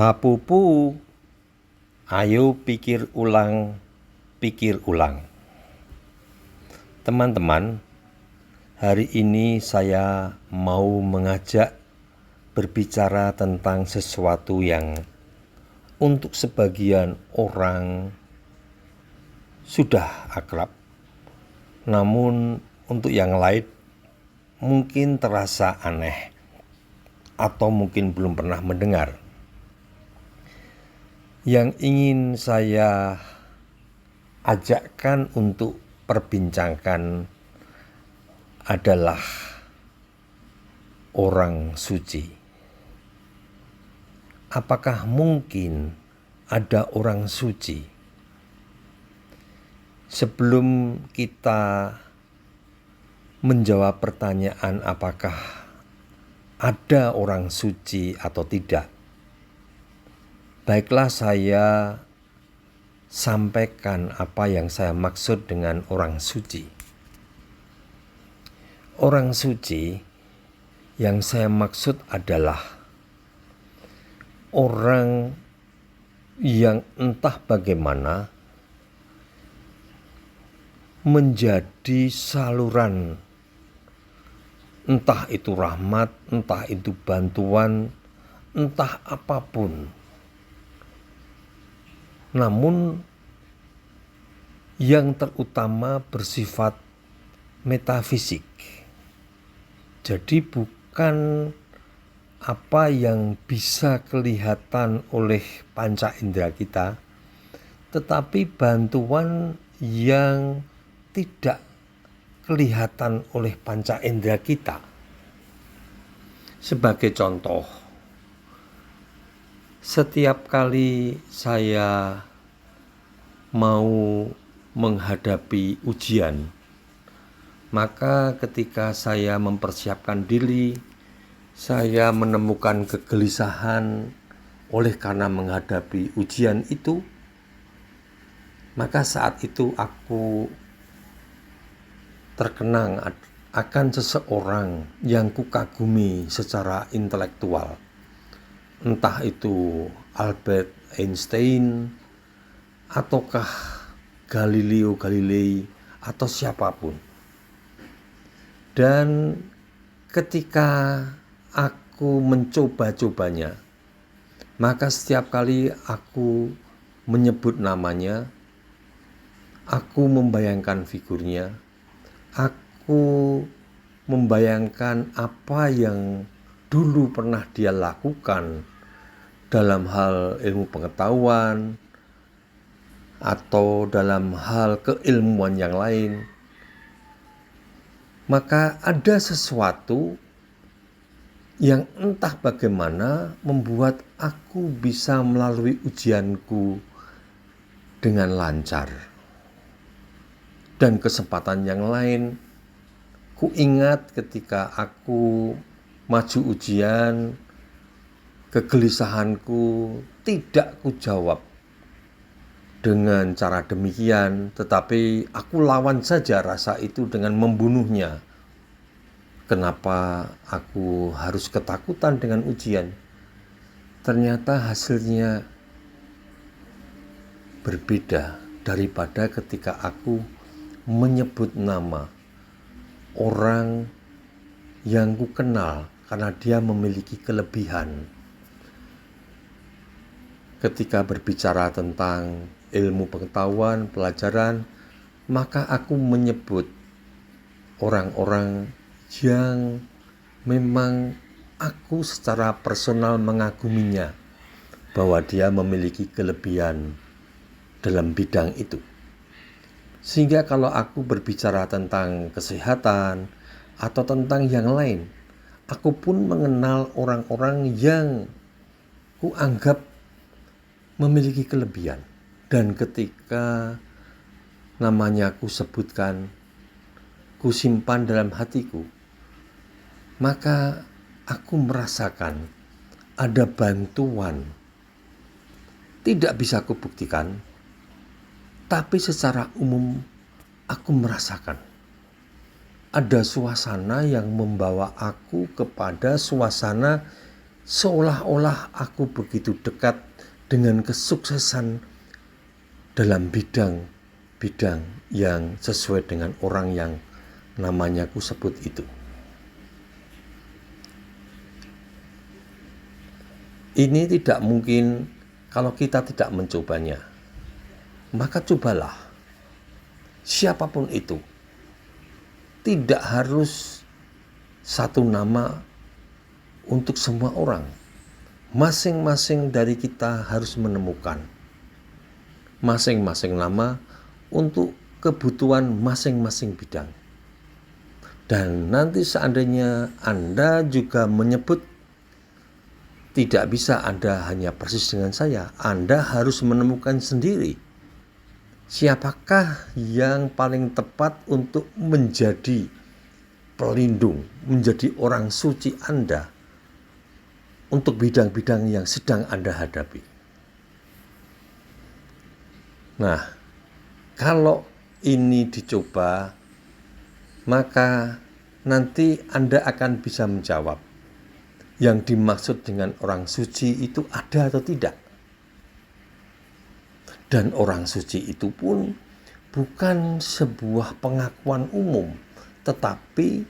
Apupu, ayo pikir ulang, pikir ulang. Teman-teman, hari ini saya mau mengajak berbicara tentang sesuatu yang untuk sebagian orang sudah akrab, namun untuk yang lain mungkin terasa aneh atau mungkin belum pernah mendengar. Yang ingin saya ajakkan untuk perbincangkan adalah orang suci. Apakah mungkin ada orang suci? Sebelum kita menjawab pertanyaan apakah ada orang suci atau tidak, baiklah saya sampaikan apa yang saya maksud dengan orang suci. Orang suci yang saya maksud adalah orang yang entah bagaimana menjadi saluran, entah itu rahmat, entah itu bantuan, entah apapun, namun yang terutama bersifat metafisik. Jadi bukan apa yang bisa kelihatan oleh panca indera kita, tetapi bantuan yang tidak kelihatan oleh panca indera kita. Sebagai contoh, setiap kali saya mau menghadapi ujian, maka ketika saya mempersiapkan diri, saya menemukan kegelisahan oleh karena menghadapi ujian itu, maka saat itu aku terkenang akan seseorang yang kukagumi secara intelektual. Entah itu Albert Einstein, ataukah Galileo Galilei, atau siapapun. Dan ketika aku mencoba-cobanya, maka setiap kali aku menyebut namanya, aku membayangkan figurnya, aku membayangkan apa yang dulu pernah dia lakukan dalam hal ilmu pengetahuan atau dalam hal keilmuan yang lain, maka ada sesuatu yang entah bagaimana membuat aku bisa melalui ujianku dengan lancar. Dan kesempatan yang lain, ku ingat ketika aku maju ujian, kegelisahanku tidak ku jawab dengan cara demikian, tetapi aku lawan saja rasa itu dengan membunuhnya. Kenapa aku harus ketakutan dengan ujian? Ternyata hasilnya berbeda daripada ketika aku menyebut nama orang yang ku kenal karena dia memiliki kelebihan. Ketika berbicara tentang ilmu pengetahuan, pelajaran, maka aku menyebut orang-orang yang memang aku secara personal mengaguminya, bahwa dia memiliki kelebihan dalam bidang itu. Sehingga kalau aku berbicara tentang kesehatan atau tentang yang lain, aku pun mengenal orang-orang yang kuanggap memiliki kelebihan. Dan ketika namanya ku sebutkan, ku simpan dalam hatiku, maka aku merasakan ada bantuan. Tidak bisa kubuktikan, tapi secara umum aku merasakan ada suasana yang membawa aku kepada suasana seolah-olah aku begitu dekat dengan kesuksesan dalam bidang yang sesuai dengan orang yang namanya ku sebut itu. Ini tidak mungkin kalau kita tidak mencobanya. Maka cobalah, siapapun itu. Tidak harus satu nama untuk semua orang. Masing-masing dari kita harus menemukan masing-masing nama untuk kebutuhan masing-masing bidang. Dan nanti seandainya Anda juga menyebut, tidak bisa Anda hanya persis dengan saya. Anda harus menemukan sendiri siapakah yang paling tepat untuk menjadi pelindung, menjadi orang suci Anda untuk bidang-bidang yang sedang Anda hadapi. Nah, kalau ini dicoba, maka nanti Anda akan bisa menjawab yang dimaksud dengan orang suci itu ada atau tidak. Dan orang suci itu pun bukan sebuah pengakuan umum, tetapi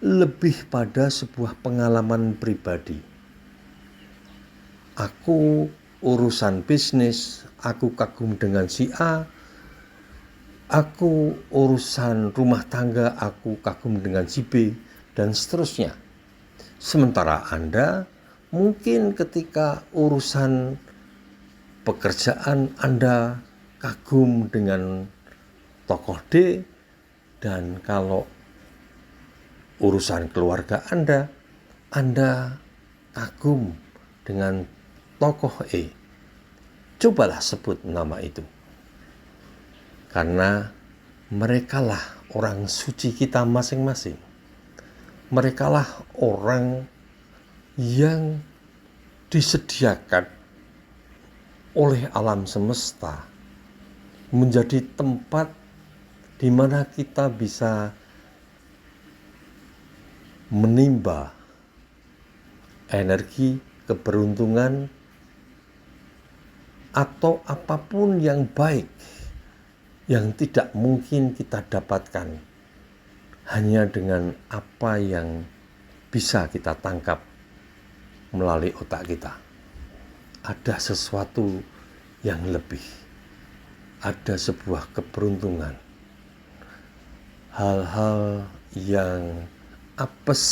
lebih pada sebuah pengalaman pribadi. Aku urusan bisnis, aku kagum dengan si A. Aku urusan rumah tangga, aku kagum dengan si B, dan seterusnya. Sementara Anda mungkin ketika urusan pekerjaan Anda kagum dengan tokoh D, dan kalau urusan keluarga Anda kagum dengan tokoh E. Cobalah sebut nama itu. Karena merekalah orang suci kita masing-masing. Merekalah orang yang disediakan oleh alam semesta menjadi tempat di mana kita bisa menimba energi, keberuntungan, atau apapun yang baik yang tidak mungkin kita dapatkan hanya dengan apa yang bisa kita tangkap melalui otak kita. Ada sesuatu yang lebih, ada sebuah keberuntungan, hal-hal yang apes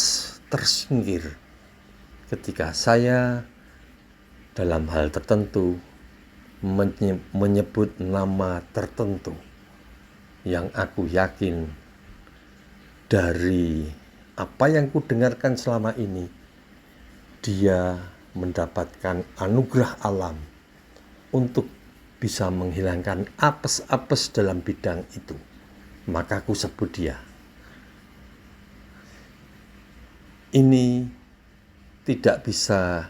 tersingkir ketika saya dalam hal tertentu menyebut nama tertentu yang aku yakin dari apa yang kudengarkan selama ini, dia mendapatkan anugerah alam untuk bisa menghilangkan apes-apes dalam bidang itu. Maka aku sebut dia. Ini tidak bisa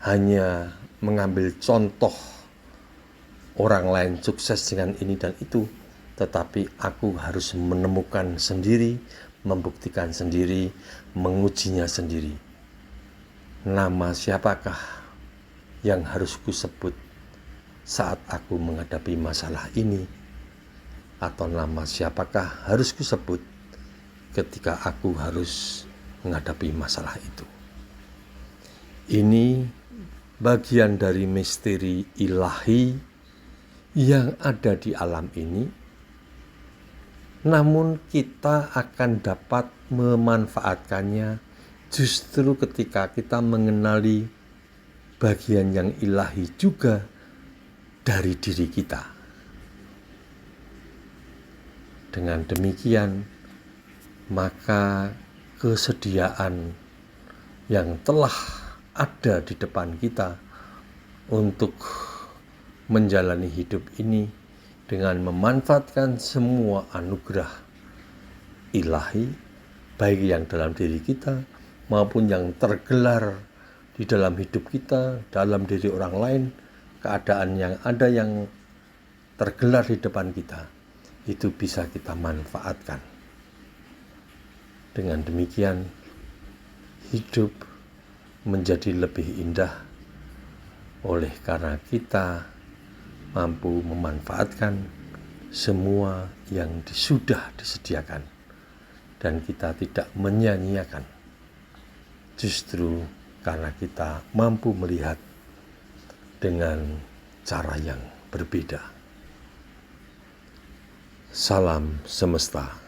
hanya mengambil contoh orang lain sukses dengan ini dan itu, tetapi aku harus menemukan sendiri, membuktikan sendiri, mengujinya sendiri. Nama siapakah yang harus kusebut saat aku menghadapi masalah ini? Atau nama siapakah harus kusebut ketika aku harus menghadapi masalah itu? Ini bagian dari misteri ilahi yang ada di alam ini, namun kita akan dapat memanfaatkannya justru ketika kita mengenali bagian yang ilahi juga dari diri kita. Dengan demikian, maka kesediaan yang telah ada di depan kita untuk menjalani hidup ini dengan memanfaatkan semua anugerah ilahi, baik yang dalam diri kita maupun yang tergelar di dalam hidup kita, dalam diri orang lain, keadaan yang ada yang tergelar di depan kita, itu bisa kita manfaatkan. Dengan demikian, hidup menjadi lebih indah oleh karena kita mampu memanfaatkan semua yang sudah disediakan dan kita tidak menyia-nyiakan. Justru karena kita mampu melihat dengan cara yang berbeda. Salam semesta.